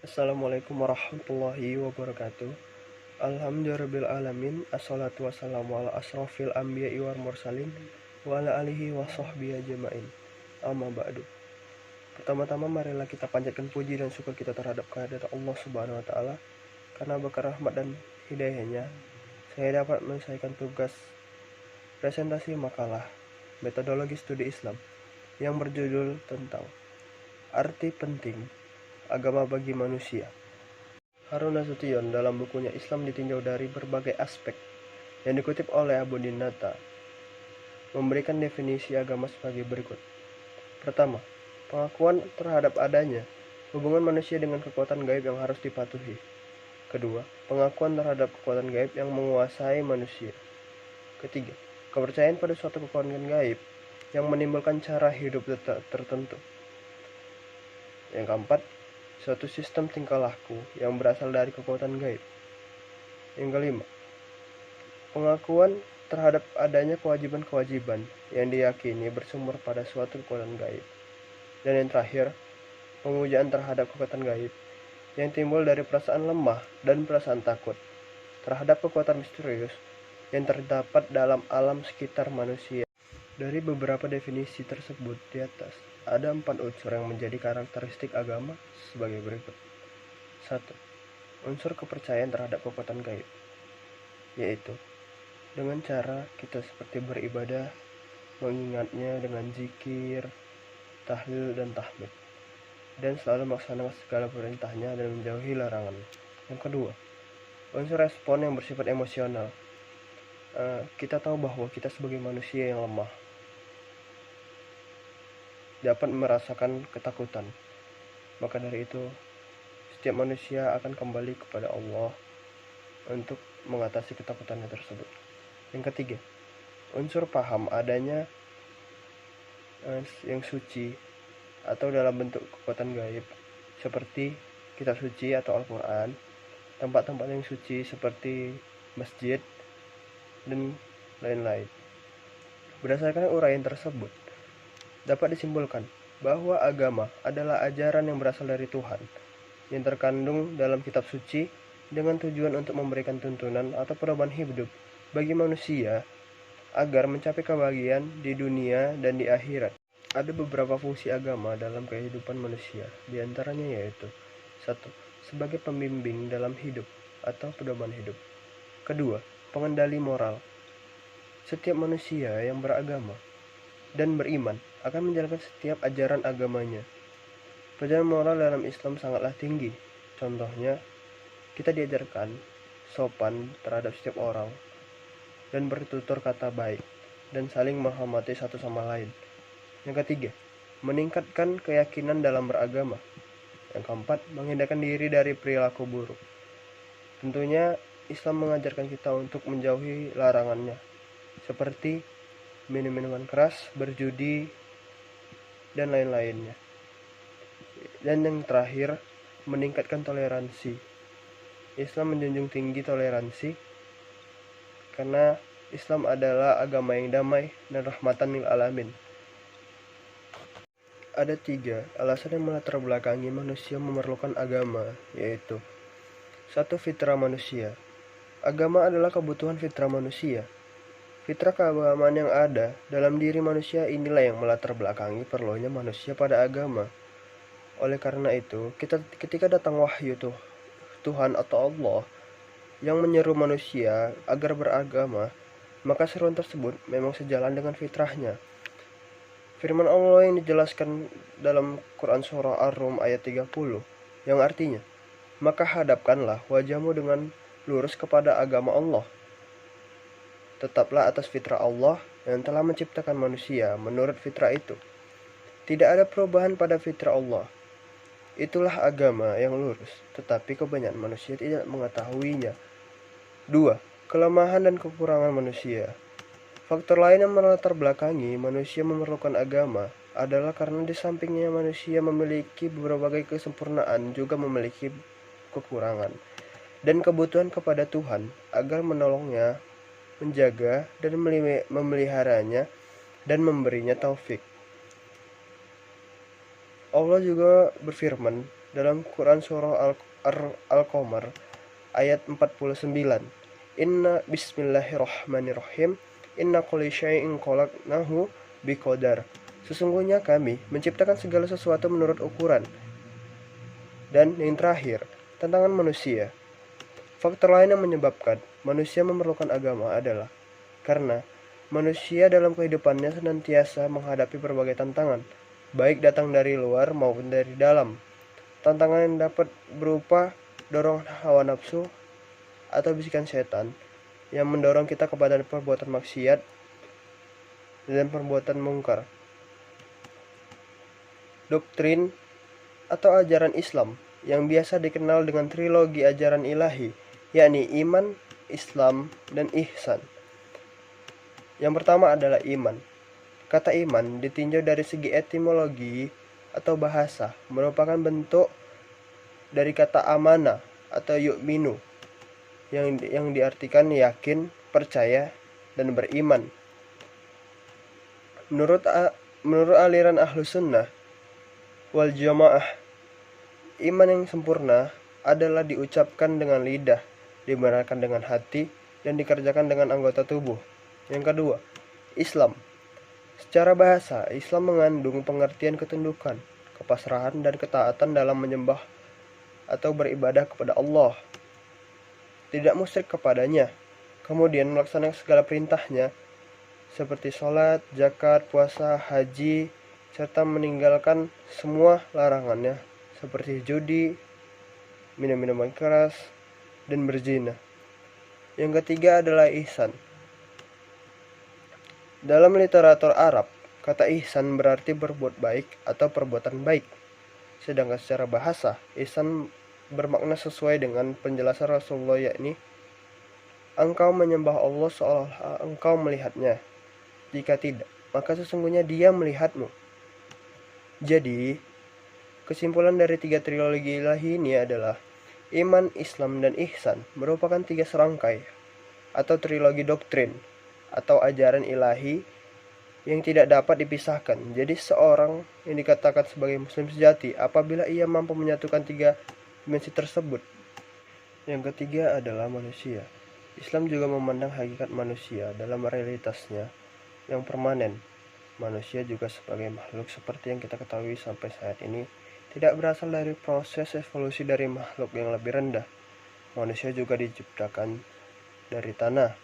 Assalamualaikum warahmatullahi wabarakatuh. Alhamdulillahirrabbilalamin. Assalatu wassalamu ala asrafil anbiya'i wal mursalin wa ala alihi wa sahbihi ajma'in. Amma ba'du. Pertama-tama marilah kita panjatkan puji dan syukur kita terhadap kehadirat Allah Subhanahu wa taala, karena berkah rahmat dan hidayahnya saya dapat menyelesaikan tugas presentasi makalah metodologi studi Islam yang berjudul tentang arti penting agama bagi manusia. Harun Nasution dalam bukunya Islam ditinjau dari berbagai aspek yang dikutip oleh Abu Dinata memberikan definisi agama sebagai berikut. Pertama, pengakuan terhadap adanya hubungan manusia dengan kekuatan gaib yang harus dipatuhi. Kedua, pengakuan terhadap kekuatan gaib yang menguasai manusia. Ketiga, kepercayaan pada suatu kekuatan gaib yang menimbulkan cara hidup tertentu. Yang keempat, suatu sistem tingkah laku yang berasal dari kekuatan gaib. Yang kelima, pengakuan terhadap adanya kewajiban-kewajiban yang diyakini bersumber pada suatu kekuatan gaib. Dan yang terakhir, pemujaan terhadap kekuatan gaib yang timbul dari perasaan lemah dan perasaan takut terhadap kekuatan misterius yang terdapat dalam alam sekitar manusia. Dari beberapa definisi tersebut di atas, ada 4 unsur yang menjadi karakteristik agama sebagai berikut. 1. Unsur kepercayaan terhadap kekuatan gaib, yaitu dengan cara kita seperti beribadah, mengingatnya dengan zikir, tahlil, dan tahmid, dan selalu melaksanakan segala perintahnya dan menjauhi larangan. Yang kedua, unsur respon yang bersifat emosional. Kita tahu bahwa kita sebagai manusia yang lemah dapat merasakan ketakutan. Maka dari itu, setiap manusia akan kembali kepada Allah untuk mengatasi ketakutannya tersebut. Yang ketiga, unsur paham adanya yang suci atau dalam bentuk kekuatan gaib seperti kitab suci atau Al-Quran, tempat-tempat yang suci seperti masjid, dan lain-lain. Berdasarkan uraian tersebut, dapat disimpulkan bahwa agama adalah ajaran yang berasal dari Tuhan yang terkandung dalam kitab suci dengan tujuan untuk memberikan tuntunan atau pedoman hidup bagi manusia agar mencapai kebahagiaan di dunia dan di akhirat. Ada beberapa fungsi agama dalam kehidupan manusia, di antaranya yaitu 1. Sebagai pembimbing dalam hidup atau pedoman hidup. Kedua, pengendali moral. Setiap manusia yang beragama dan beriman akan menjalankan setiap ajaran agamanya. Pelajaran moral dalam Islam sangatlah tinggi. Contohnya, kita diajarkan sopan terhadap setiap orang dan bertutur kata baik dan saling menghormati satu sama lain. Yang ketiga, meningkatkan keyakinan dalam beragama. Yang keempat, menghindarkan diri dari perilaku buruk. Tentunya Islam mengajarkan kita untuk menjauhi larangannya, seperti minum minuman keras, berjudi, dan lain-lainnya. Dan yang terakhir, meningkatkan toleransi. Islam menjunjung tinggi toleransi karena Islam adalah agama yang damai dan rahmatan lil alamin. Ada 3 alasan yang melatar belakangi manusia memerlukan agama, yaitu 1. Fitrah manusia. Agama adalah kebutuhan fitrah manusia. Fitrah keagamaan yang ada dalam diri manusia inilah yang melatar belakangi perlunya manusia pada agama. Oleh karena itu, ketika datang wahyu Tuhan atau Allah yang menyeru manusia agar beragama, maka seruan tersebut memang sejalan dengan fitrahnya. Firman Allah yang dijelaskan dalam Quran Surah Ar-Rum ayat 30, yang artinya, maka hadapkanlah wajahmu dengan lurus kepada agama Allah. Tetaplah atas fitrah Allah yang telah menciptakan manusia menurut fitrah itu. Tidak ada perubahan pada fitrah Allah. Itulah agama yang lurus, tetapi kebanyakan manusia tidak mengetahuinya. 2. Kelemahan dan kekurangan manusia. Faktor lain yang melatar belakangi manusia memerlukan agama adalah karena di sampingnya manusia memiliki berbagai kesempurnaan juga memiliki kekurangan dan kebutuhan kepada Tuhan agar menolongnya, menjaga dan memeliharanya dan memberinya taufik. Allah juga berfirman dalam Quran surah Al-Qamar ayat 49. Inna bismillahirrahmanirrahim. Inna kulli syai'in khalaqnahu biqadar. Sesungguhnya kami menciptakan segala sesuatu menurut ukuran. Dan yang terakhir, tantangan manusia. Faktor lain yang menyebabkan manusia memerlukan agama adalah karena manusia dalam kehidupannya senantiasa menghadapi berbagai tantangan, baik datang dari luar maupun dari dalam. Tantangan yang dapat berupa dorongan hawa nafsu atau bisikan setan yang mendorong kita kepada perbuatan maksiat dan perbuatan mungkar. Doktrin atau ajaran Islam yang biasa dikenal dengan trilogi ajaran ilahi, yakni iman, Islam, dan ihsan. Yang pertama adalah iman. Kata iman ditinjau dari segi etimologi atau bahasa, merupakan bentuk dari kata amana atau yu'minu yang diartikan yakin, percaya, dan beriman. Menurut aliran Ahlus Sunnah wal Jamaah, iman yang sempurna adalah diucapkan dengan lidah, dibenarkan dengan hati, dan dikerjakan dengan anggota tubuh. Yang kedua, Islam. Secara bahasa, Islam mengandung pengertian ketundukan, kepasrahan, dan ketaatan dalam menyembah atau beribadah kepada Allah, tidak musyrik kepadanya, kemudian melaksanakan segala perintahnya seperti sholat, zakat, puasa, haji, serta meninggalkan semua larangannya seperti judi, minum-minuman keras, dan berzina. Yang ketiga adalah ihsan. Dalam literatur Arab, kata ihsan berarti berbuat baik atau perbuatan baik. Sedangkan secara bahasa, ihsan bermakna sesuai dengan penjelasan Rasulullah, yakni engkau menyembah Allah seolah-olah engkau melihatnya. Jika tidak, maka sesungguhnya Dia melihatmu. Jadi, kesimpulan dari 3 trilogi ilahi ini adalah iman, Islam, dan ihsan merupakan 3 serangkai atau trilogi doktrin atau ajaran ilahi yang tidak dapat dipisahkan. Jadi seorang yang dikatakan sebagai muslim sejati apabila ia mampu menyatukan 3 dimensi tersebut. Yang ketiga adalah manusia. Islam juga memandang hakikat manusia dalam realitasnya yang permanen. Manusia juga sebagai makhluk seperti yang kita ketahui sampai saat ini tidak berasal dari proses evolusi dari makhluk yang lebih rendah. Manusia juga diciptakan dari tanah.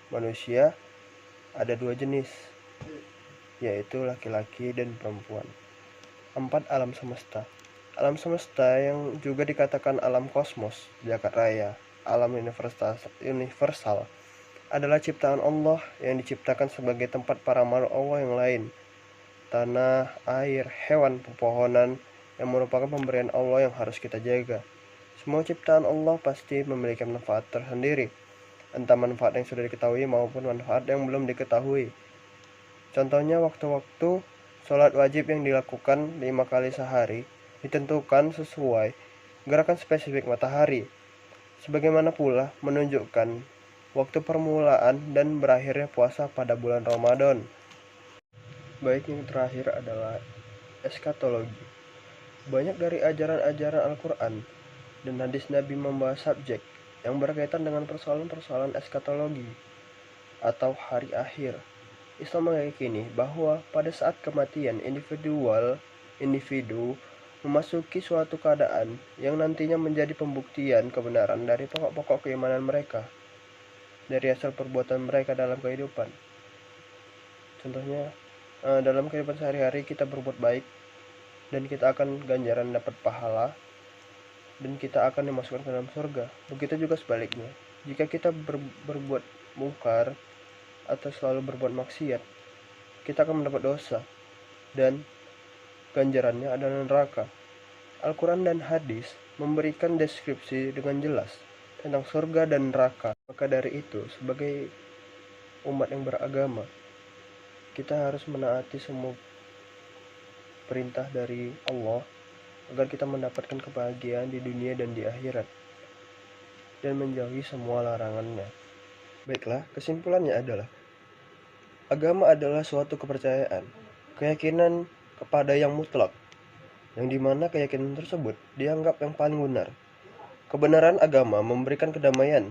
Manusia ada 2 jenis, yaitu laki-laki dan perempuan. 4 alam semesta. Alam semesta yang juga dikatakan alam kosmos, jagat raya, alam universal adalah ciptaan Allah yang diciptakan sebagai tempat para makhluk Allah yang lain. Tanah, air, hewan, pepohonan yang merupakan pemberian Allah yang harus kita jaga. Semua ciptaan Allah pasti memiliki manfaat tersendiri, entah manfaat yang sudah diketahui maupun manfaat yang belum diketahui. Contohnya waktu-waktu sholat wajib yang dilakukan 5 kali sehari ditentukan sesuai gerakan spesifik matahari. Sebagaimana pula menunjukkan waktu permulaan dan berakhirnya puasa pada bulan Ramadan. Baik, yang terakhir adalah eskatologi. Banyak dari ajaran-ajaran Al-Quran dan hadis Nabi membahas subjek yang berkaitan dengan persoalan-persoalan eskatologi atau hari akhir. Islam meyakini bahwa pada saat kematian individu memasuki suatu keadaan yang nantinya menjadi pembuktian kebenaran dari pokok-pokok keimanan mereka, dari hasil perbuatan mereka dalam kehidupan. Contohnya, dalam kehidupan sehari-hari kita berbuat baik dan kita akan ganjaran dapat pahala dan kita akan dimasukkan ke dalam surga. Begitu juga sebaliknya, jika kita berbuat mungkar atau selalu berbuat maksiat, kita akan mendapat dosa dan ganjarannya adalah neraka. Al-Quran dan hadis memberikan deskripsi dengan jelas tentang surga dan neraka. Maka dari itu, sebagai umat yang beragama, kita harus menaati semua perintah dari Allah agar kita mendapatkan kebahagiaan di dunia dan di akhirat dan menjauhi semua larangannya. Baiklah, kesimpulannya adalah agama adalah suatu kepercayaan, keyakinan kepada yang mutlak, yang dimana keyakinan tersebut dianggap yang paling benar. Kebenaran agama memberikan kedamaian,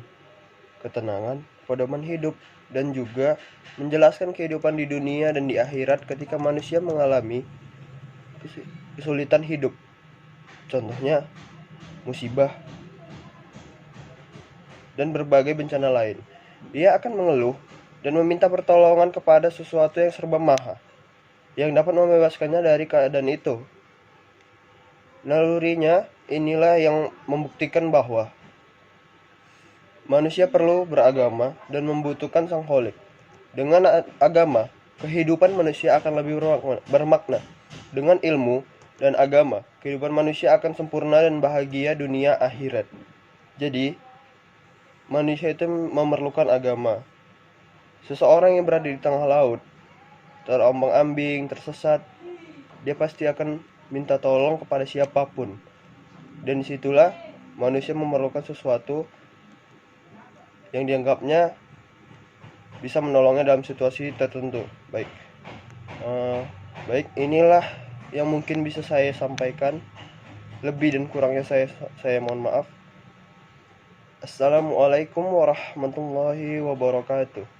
ketenangan, pedoman hidup, dan juga menjelaskan kehidupan di dunia dan di akhirat ketika manusia mengalami kesulitan hidup. Contohnya, musibah dan berbagai bencana lain. Dia akan mengeluh dan meminta pertolongan kepada sesuatu yang serba maha, yang dapat membebaskannya dari keadaan itu. Nalurinya inilah yang membuktikan bahwa manusia perlu beragama dan membutuhkan sang Kholik. Dengan agama, kehidupan manusia akan lebih bermakna. Dengan ilmu dan agama, kehidupan manusia akan sempurna dan bahagia dunia akhirat. Jadi, manusia itu memerlukan agama. Seseorang yang berada di tengah laut, terombang-ambing, tersesat, dia pasti akan minta tolong kepada siapapun. Dan disitulah manusia memerlukan sesuatu yang dianggapnya bisa menolongnya dalam situasi tertentu. Baik, inilah yang mungkin bisa saya sampaikan. Lebih dan kurangnya saya mohon maaf. Assalamualaikum warahmatullahi wabarakatuh.